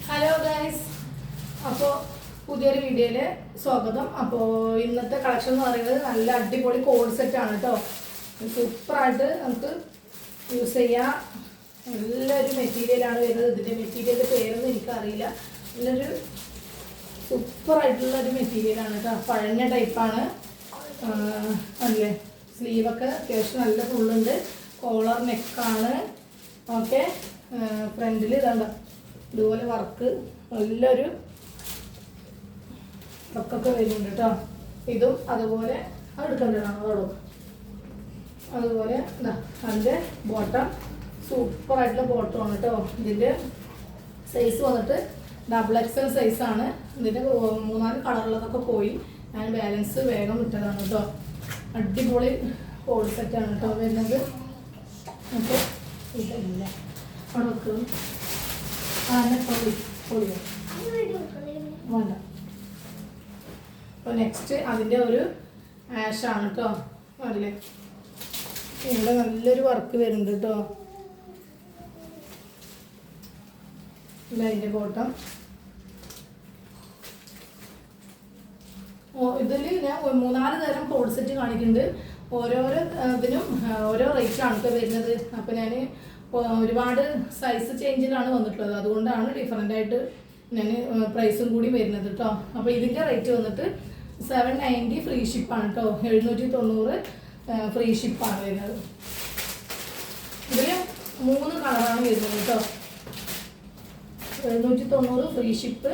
Hello guys, അപ്പോൾ പുതിയൊരു വീഡിയോയിൽ സ്വാഗതം. അപ്പോൾ ഇന്നത്തെ കളക്ഷൻ എന്ന് പറയുന്നത് നല്ല അടിപൊളി കോഡ് സെറ്റാണ് കേട്ടോ. സൂപ്പറായിട്ട് നമുക്ക് യൂസ് ചെയ്യാം. നല്ലൊരു മെറ്റീരിയലാണ് വരുന്നത്. ഇതിൻ്റെ മെറ്റീരിയലിൻ്റെ പേരൊന്നും എനിക്കറിയില്ല. നല്ലൊരു സൂപ്പറായിട്ടുള്ളൊരു മെറ്റീരിയലാണ് കേട്ടോ. പഴഞ്ഞ ടൈപ്പാണ്. അല്ലേ, സ്ലീവൊക്കെ അത്യാവശ്യം നല്ല ഫുള്ളുണ്ട്. കോളർ നെക്കാണ്. ഓക്കെ, ഫ്രണ്ടിൽ ഇതുണ്ട് ഇതുപോലെ വർക്ക്, നല്ലൊരു വർക്കൊക്കെ വരുന്നുണ്ട് കേട്ടോ. ഇതും അതുപോലെ എടുക്കേണ്ടതാണ് അതോടും. അതുപോലെ അതിൻ്റെ ബോട്ടം സൂപ്പറായിട്ടുള്ള ബോട്ടമാണ് കേട്ടോ. ഇതിൻ്റെ സൈസ് വന്നിട്ട് XXL സൈസാണ്. ഇതിൻ്റെ 3-4 കളറുള്ളതൊക്കെ പോയി. ഞാൻ ബാലൻസ് വേഗം വിട്ടതാണ് കേട്ടോ. അടിപൊളി കോഡ് സെറ്റാണ് കേട്ടോ വരുന്നത്. ഓക്കെ, ഇതല്ല അവിടെ വെക്കും. വേണ്ട. അപ്പോൾ നെക്സ്റ്റ് അതിൻ്റെ ഒരു ആഷാണ് കേട്ടോ. അതിൽ ഇവിടെ നല്ലൊരു വർക്ക് വരുന്നുണ്ട് കേട്ടോ. അതിൻ്റെ ബോട്ടം ഇതിൽ ഞാൻ 3-4 തരം കോഡ് സെറ്റ് കാണിക്കുന്നുണ്ട്. ഓരോരോ ഇതിനും ഓരോ റേറ്റാണ് ഇപ്പോൾ വരുന്നത്. അപ്പോൾ ഞാൻ ഒരുപാട് സൈസ് ചേഞ്ചിലാണ് വന്നിട്ടുള്ളത്. അതുകൊണ്ടാണ് ഡിഫറൻ്റായിട്ട് ഞാൻ പ്രൈസും കൂടി വരുന്നത് കേട്ടോ. അപ്പോൾ ഇതിൻ്റെ റേറ്റ് വന്നിട്ട് 790 ഫ്രീ ഷിപ്പാണ് കേട്ടോ. 790 ഫ്രീ ഷിപ്പാണ് വരുന്നത്. ഇതിൽ 3 കളറാണ് വരുന്നത് കേട്ടോ. 790 free ship,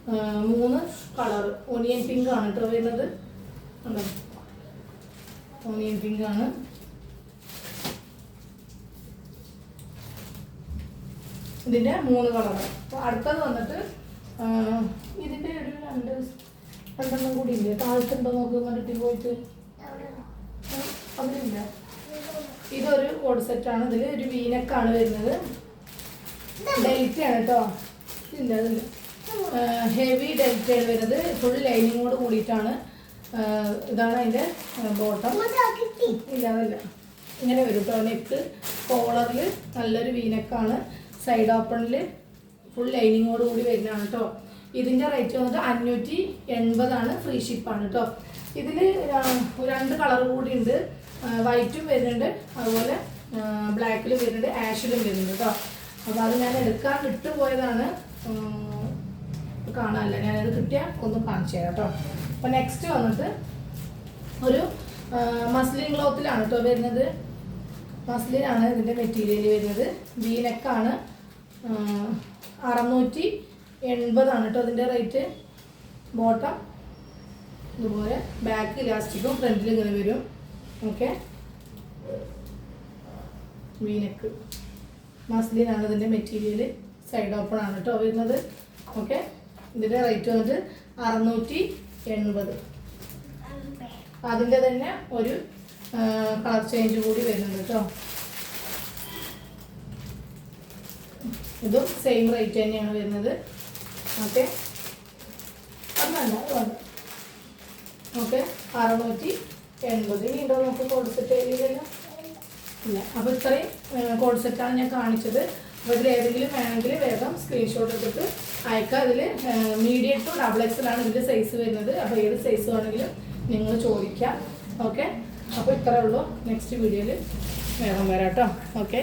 3 colour. Onion pink ആണ് കേട്ടോ വരുന്നത്. ഓണിയൻ പിങ്ക് ആണ്. ഇതിൻ്റെ 3 കളർ. അപ്പോൾ അടുത്തത് വന്നിട്ട് ഇതിൻ്റെ ഒരു രണ്ടെണ്ണം കൂടി ഇല്ലേ, താഴത്തുണ്ടോ നോക്ക്, മരട്ടി പോയിട്ട് അതിലില്ല. ഇതൊരു കോഡ് സെറ്റാണ്. ഇതിൽ ഒരു വീനക്കാണ് വരുന്നത്. ഡെൽറ്റയാണ് കേട്ടോ. ഇല്ല, അതില്ല, ഹെവി ഡെൽറ്റയാണ് വരുന്നത്. ഫുൾ ലൈനിങ്ങോട് കൂടിയിട്ടാണ്. ഇതാണ് അതിൻ്റെ ബോട്ടം. ഇല്ല, അതല്ല, ഇങ്ങനെ വരും കേട്ടോ. നെക്ക് കോളറിൽ നല്ലൊരു വീനക്കാണ്. സൈഡ് ഓപ്പണിൽ ഫുൾ ലൈനിങ്ങോട് കൂടി വരുന്നതാണ് കേട്ടോ. ഇതിൻ്റെ റേറ്റ് വന്നിട്ട് 580 ഫ്രീ ഷിപ്പാണ് കേട്ടോ. ഇതിൽ 2 കളർ കൂടി ഉണ്ട്. വൈറ്റും വരുന്നുണ്ട്, അതുപോലെ ബ്ലാക്കിലും വരുന്നുണ്ട്, ആഷിലും വരുന്നുണ്ട് കേട്ടോ. അപ്പോൾ അത് ഞാൻ എടുക്കാൻ വിട്ടുപോയതാണ്, കാണാനല്ല. ഞാനത് കിട്ടിയാൽ ഒന്ന് കാണിച്ചു തരാം കേട്ടോ. അപ്പോൾ നെക്സ്റ്റ് വന്നിട്ട് ഒരു മസ്ലിൻ ക്ലോത്തിലാണ് കേട്ടോ വരുന്നത്. മസ്ലിനാണ് ഇതിൻ്റെ മെറ്റീരിയൽ വരുന്നത്. വീനക്കാണ്. 680 കേട്ടോ ഇതിൻ്റെ റേറ്റ്. ബോട്ടം ഇതുപോലെ, ബാക്ക് ഇലാസ്റ്റിക്കും ഫ്രണ്ടിൽ ഇങ്ങനെ വരും. ഓക്കെ, വീനക്ക് മസ്ലിനാണ് ഇതിൻ്റെ മെറ്റീരിയൽ. സൈഡ് ഓപ്പൺ ആണ് കേട്ടോ വരുന്നത്. ഓക്കെ, ഇതിൻ്റെ റേറ്റ് വന്നിട്ട് 680. അതിൻ്റെ തന്നെ ഒരു കളർ ചേഞ്ച് കൂടി വരുന്നുണ്ട് കേട്ടോ. ഇതും സെയിം റേറ്റ് തന്നെയാണ് വരുന്നത്. ഓക്കെ, അത് വേണ്ട, അത് വേണ്ട. ഓക്കെ, 680. ഇനി ഉണ്ടോ നമുക്ക് കോഡ് സെറ്റ് ഏരിയയിലല്ലോ? ഇല്ല. അപ്പോൾ ഇത്രയും കോഡ് സെറ്റാണ് ഞാൻ കാണിച്ചത്. അപ്പോൾ ഇതിൽ ഏതെങ്കിലും വേണമെങ്കിൽ വേഗം സ്ക്രീൻഷോട്ട് എടുത്തിട്ട് അയക്കുക. അതിൽ മീഡിയം ടു XXL ആണ് ഇതിൻ്റെ സൈസ് വരുന്നത്. അപ്പോൾ ഏത് സൈസ് വേണമെങ്കിലും നിങ്ങൾ ചോദിക്കാം. ഓക്കെ, അപ്പോൾ ഇത്രയേ ഉള്ളൂ. നെക്സ്റ്റ് വീഡിയോയിൽ വേഗം വരാം കേട്ടോ. ഓക്കെ.